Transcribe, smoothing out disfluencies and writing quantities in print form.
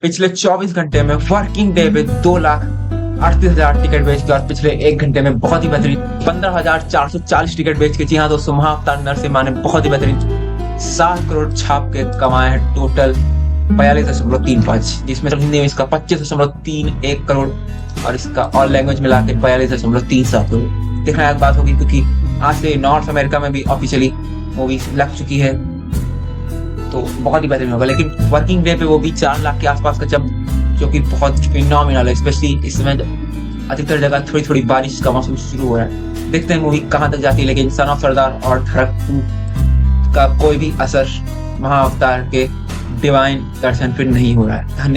पिछले 24 घंटे में वर्किंग डे पे 2,38,000 टिकट बेच के और पिछले 1 घंटे में बहुत ही बेहतरीन 15,440 टिकट बेच के, जी हाँ दोस्तों, महाअवतार नरसिम्हा ने बहुत ही बेहतरीन 7 करोड़ छाप के कमाए हैं टोटल 42.35, जिसमें हिंदी में इसका 25.31 करोड़ और इसका ऑल लैंग्वेज मिला के 42.37 करोड़। देखने लायक बात होगी क्योंकि आज से नॉर्थ अमेरिका में भी ऑफिशियली मूवी लग चुकी है, तो बहुत ही बेहतरीन होगा। लेकिन वर्किंग डे पे वो भी 4 लाख के आसपास का, जब जो कि बहुत फिनोमिनल है, स्पेशली इस समय अधिकतर जगह थोड़ी थोड़ी बारिश का मौसम शुरू हो रहा है। देखते हैं मूवी कहाँ तक जाती है, लेकिन सन ऑफ सरदार और धड़क 2 का कोई भी असर महाअवतार के डिवाइन दर्शन पे नहीं हो रहा है। धन्यवाद।